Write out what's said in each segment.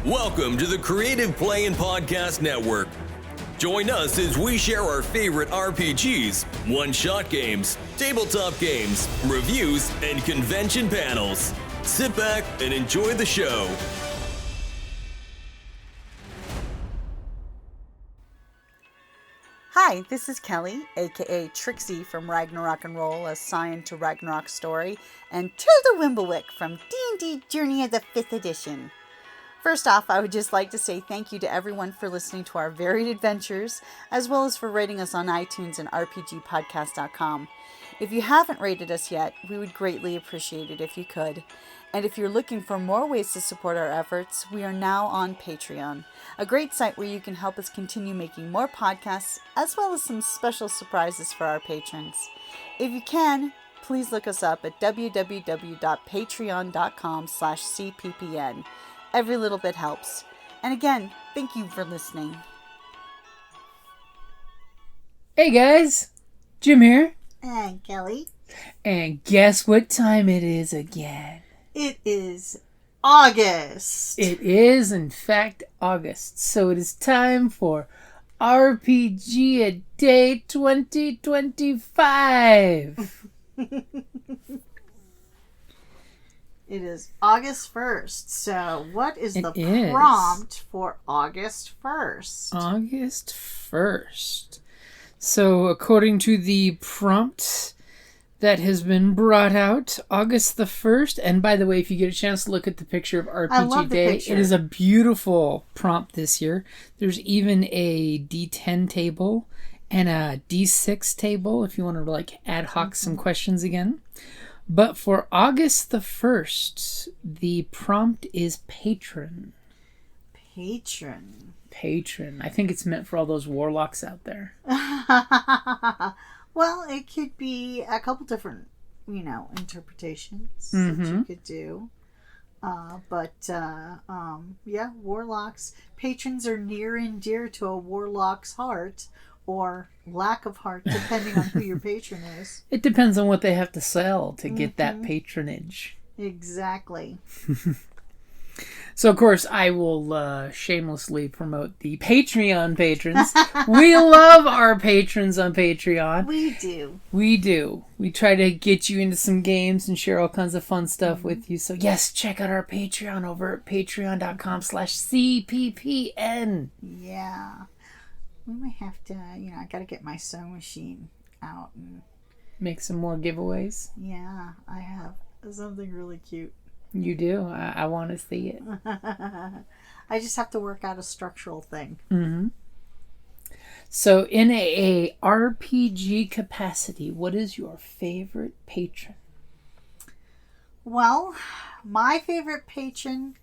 Welcome to the Creative Play and Podcast Network. Join us as we share our favorite RPGs, one-shot games, tabletop games, reviews, and convention panels. Sit back and enjoy the show. Hi, this is Kelly, aka Trixie from Ragnarok and Roll, assigned to Ragnarok Story, and Tilda Wimblewick from D&D Journey of the 5th Edition. First off, I would just like to say thank you to everyone for listening to our varied adventures, as well as for rating us on iTunes and RPGpodcast.com. If you haven't rated us yet, we would greatly appreciate it if you could. And if you're looking for more ways to support our efforts, we are now on Patreon, a great site where you can help us continue making more podcasts, as well as some special surprises for our patrons. If you can, please look us up at www.patreon.com/cppn. Every little bit helps. And again, thank you for listening. Hey guys, Jim here. And Kelly. And guess what time it is again? It is August. It is, in fact, August. So it is time for RPGaDAY 2025. It is August 1st. So what is the prompt for August 1st? August 1st. So according to the prompt that has been brought out, August the 1st, and by the way, if you get a chance to look at the picture of RPGaDAY, it is a beautiful prompt this year. There's even a D10 table and a D6 table if you want to ad hoc some questions again. But for August the 1st, the prompt is Patron. Patron. I think it's meant for all those warlocks out there. Well, it could be a couple different, interpretations that you could do. Yeah, warlocks. Patrons are near and dear to a warlock's heart, or lack of heart, depending on who your patron is. It depends on what they have to sell to get that patronage. Exactly. So, of course, I will shamelessly promote the Patreon patrons. We love our patrons on Patreon. We do. We try to get you into some games and share all kinds of fun stuff with you. So, yes, check out our Patreon over at patreon.com/cppn. Yeah. We might have to, I got to get my sewing machine out and make some more giveaways. Yeah, I have something really cute. You do? I want to see it. I just have to work out a structural thing. Mm-hmm. So in a RPG capacity, what is your favorite patron? Well, my favorite patron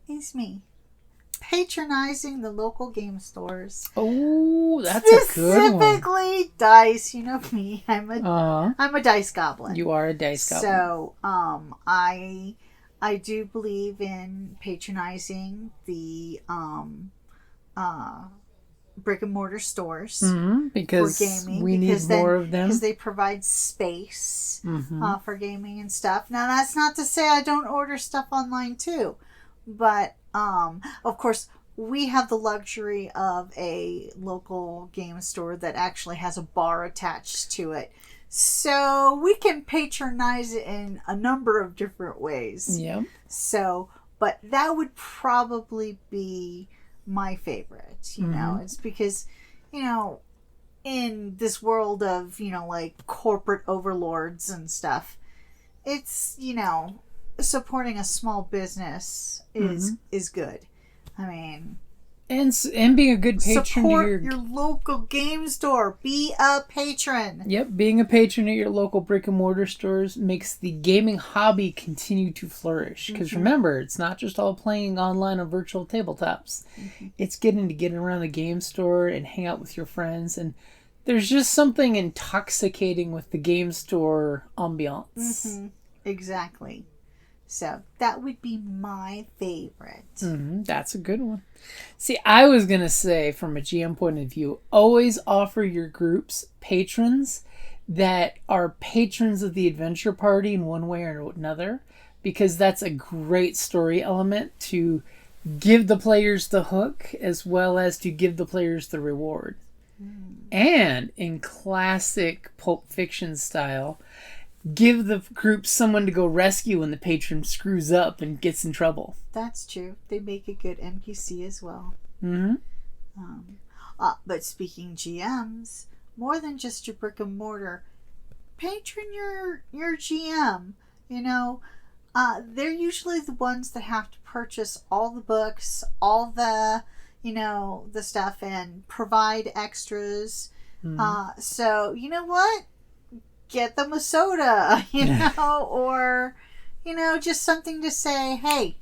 is me. Patronizing the local game stores. Oh, that's a good one. Specifically dice. You know me. I'm a dice goblin. You are a dice goblin. So, I do believe in patronizing the brick and mortar stores because for gaming. We need more of them. Because they provide space for gaming and stuff. Now, that's not to say I don't order stuff online too, but of course, we have the luxury of a local game store that actually has a bar attached to it. So we can patronize it in a number of different ways. Yeah. So, but that would probably be my favorite, It's because, in this world of, corporate overlords and stuff, it's, supporting a small business is good. I mean, and being a good patron support to your local game store. Be a patron. Yep, being a patron at your local brick and mortar stores makes the gaming hobby continue to flourish. Because remember, it's not just all playing online on virtual tabletops. It's getting to get around the game store and hang out with your friends. And there's just something intoxicating with the game store ambiance. Exactly. So that would be my favorite. That's a good one. See, I was going to say, from a GM point of view, always offer your groups patrons that are patrons of the adventure party in one way or another, because that's a great story element to give the players the hook as well as to give the players the reward. And in classic Pulp Fiction style, give the group someone to go rescue when the patron screws up and gets in trouble. That's true. They make a good NPC as well. Mm-hmm. But speaking GMs, more than just your brick and mortar, patron your GM. You know, they're usually the ones that have to purchase all the books, all the, you know, the stuff, and provide extras. So, you know what? Get them a soda, you know, or, you know, just something to say, hey,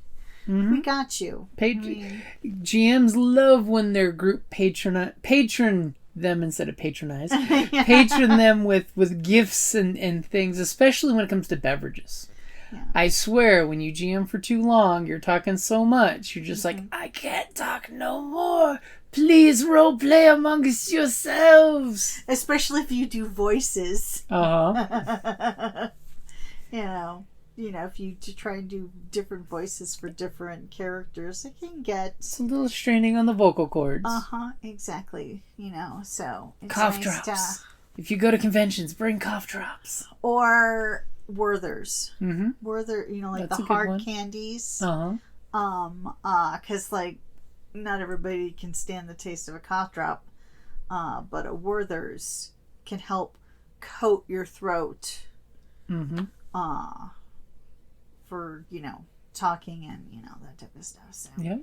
we got you. GMs love when their group patron them instead of patronize. Patron them with gifts and things, especially when it comes to beverages. Yeah. I swear, when you GM for too long, you're talking so much, you're just like, I can't talk no more. Please role play amongst yourselves. Especially if you do voices. You know, if you try and do different voices for different characters, it can get... It's a little straining on the vocal cords. Exactly. You know, so... It's cough nice drops. If you go to conventions, bring cough drops. Or Werthers. Mm-hmm. You know, like That's the a good hard one. candies. Uh-huh. Because, like, not everybody can stand the taste of a cough drop. But a Werther's can help coat your throat. Mm-hmm. For, you know, talking and, you know, that type of stuff. So. Yeah.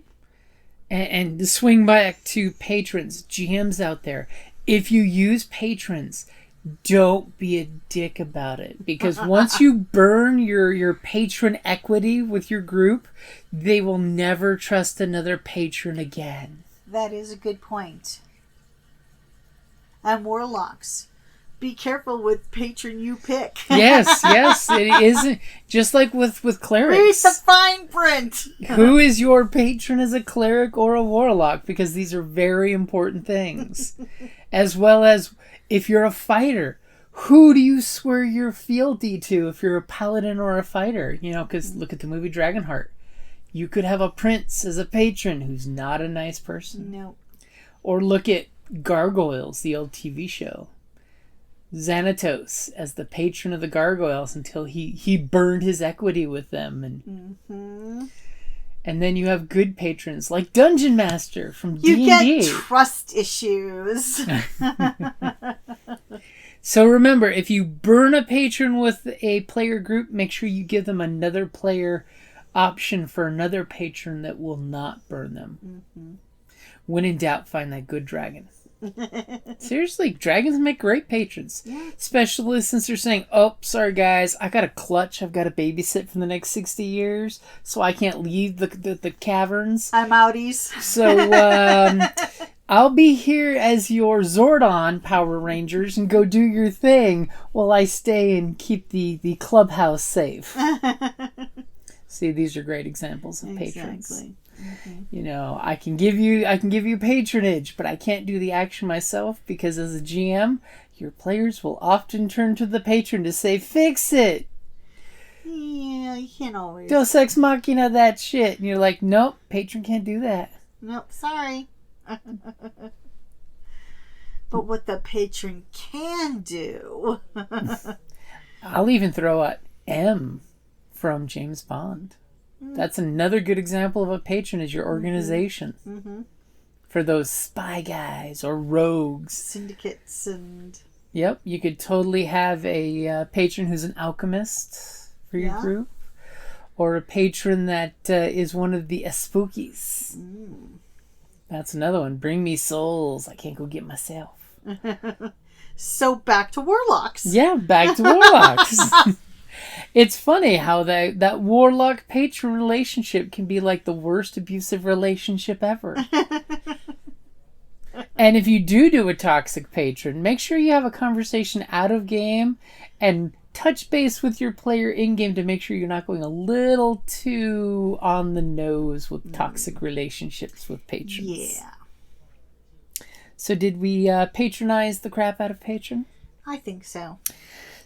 And to swing back to patrons, GMs out there, if you use patrons, don't be a dick about it. Because once you burn your patron equity with your group, they will never trust another patron again. That is a good point. And warlocks. Be careful with patron you pick. Yes, it isn't just like with clerics. Read the fine print. Who is your patron as a cleric or a warlock? Because these are very important things. As well as if you're a fighter, who do you swear your fealty to if you're a paladin or a fighter? You know, because look at the movie Dragonheart. You could have a prince as a patron who's not a nice person. No. Or look at Gargoyles, the old TV show. Xanatos as the patron of the gargoyles until he burned his equity with them, and then you have good patrons like Dungeon Master from D&D. You get trust issues. So remember, if you burn a patron with a player group, make sure you give them another player option for another patron that will not burn them. When in doubt, find that good dragon. Seriously, dragons make great patrons. Yeah. Especially since they're saying, oh, sorry guys, I got a clutch I've got to babysit for the next 60 years, so I can't leave the caverns. I'm outies. So I'll be here as your Zordon Power Rangers and go do your thing while I stay and keep the clubhouse safe. See, these are great examples of patrons. Exactly. You know, I can give you patronage, but I can't do the action myself because as a GM, your players will often turn to the patron to say, fix it. Yeah, you can't always. Deus Ex Machina that shit. And you're like, nope, patron can't do that. Nope, sorry. But what the patron can do. I'll even throw out M from James Bond. That's another good example of a patron as your organization. For those spy guys or rogues. Syndicates and... Yep, you could totally have a patron who's an alchemist for your group. Or a patron that is one of the spookies. That's another one. Bring me souls. I can't go get myself. So back to warlocks. Yeah, back to warlocks. It's funny how that warlock patron relationship can be like the worst abusive relationship ever. And if you do a toxic patron, make sure you have a conversation out of game and touch base with your player in game to make sure you're not going a little too on the nose with toxic relationships with patrons. Yeah. So did we patronize the crap out of patron? I think so.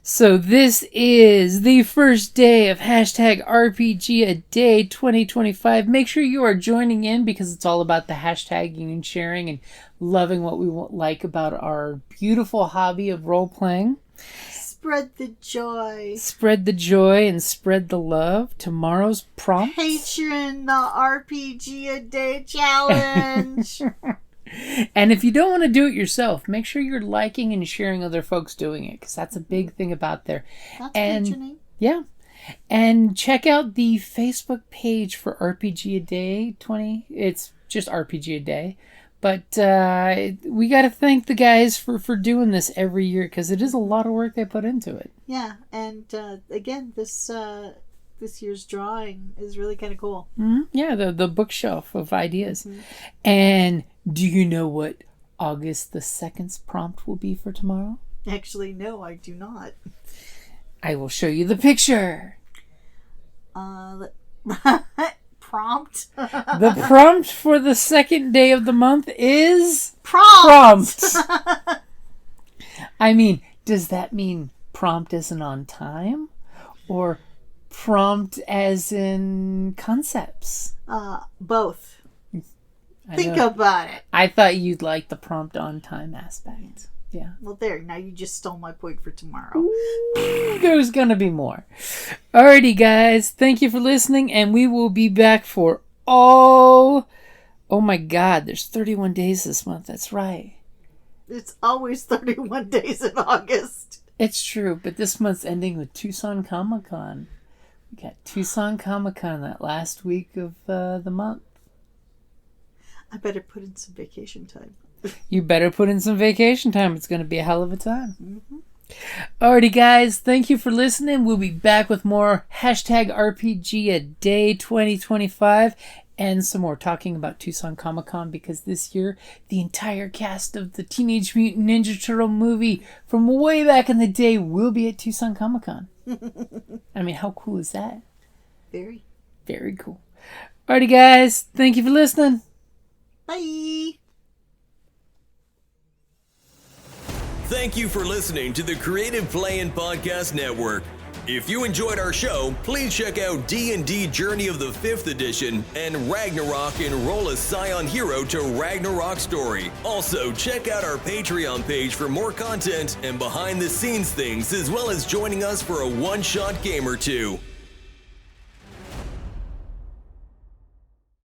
So this is the first day of hashtag RPGaDAY2025. Make sure you are joining in because it's all about the hashtagging and sharing and loving what we like about our beautiful hobby of role-playing. Spread the joy. Spread the joy and spread the love. Tomorrow's prompt. Patron the RPG a Day Challenge. And if you don't want to do it yourself, make sure you're liking and sharing other folks doing it because that's a big thing about there. That's and yeah. And check out the Facebook page for RPG a Day 20. It's just RPG a Day. But we got to thank the guys for doing this every year because it is a lot of work they put into it. Yeah, and again, this year's drawing is really kind of cool. Mm-hmm. Yeah, the bookshelf of ideas. Mm-hmm. And do you know what August the 2nd's prompt will be for tomorrow? Actually, no, I do not. I will show you the picture. Prompt. The prompt for the second day of the month is prompt. I mean, does that mean prompt as in on time or prompt as in concepts? Both. Think about it. I thought you'd like the prompt on time aspect. Yeah. Well, there. Now you just stole my point for tomorrow. Ooh, there's going to be more. Alrighty, guys. Thank you for listening, and we will be back for oh my God. There's 31 days this month. That's right. It's always 31 days in August. It's true, but this month's ending with Tucson Comic-Con. We got Tucson Comic-Con that last week of the month. I better put in some vacation time. You better put in some vacation time. It's going to be a hell of a time. Mm-hmm. Alrighty, guys. Thank you for listening. We'll be back with more hashtag RPGaDAY2025 and some more talking about Tucson Comic-Con because this year the entire cast of the Teenage Mutant Ninja Turtle movie from way back in the day will be at Tucson Comic-Con. I mean, how cool is that? Very. Very cool. Alrighty, guys. Thank you for listening. Bye. Thank you for listening to the Creative Playing Podcast Network. If you enjoyed our show, please check out D&D Journey of the 5th Edition and Ragnarok and Roll a Scion Hero to Ragnarok Story. Also, check out our Patreon page for more content and behind-the-scenes things, as well as joining us for a one-shot game or two.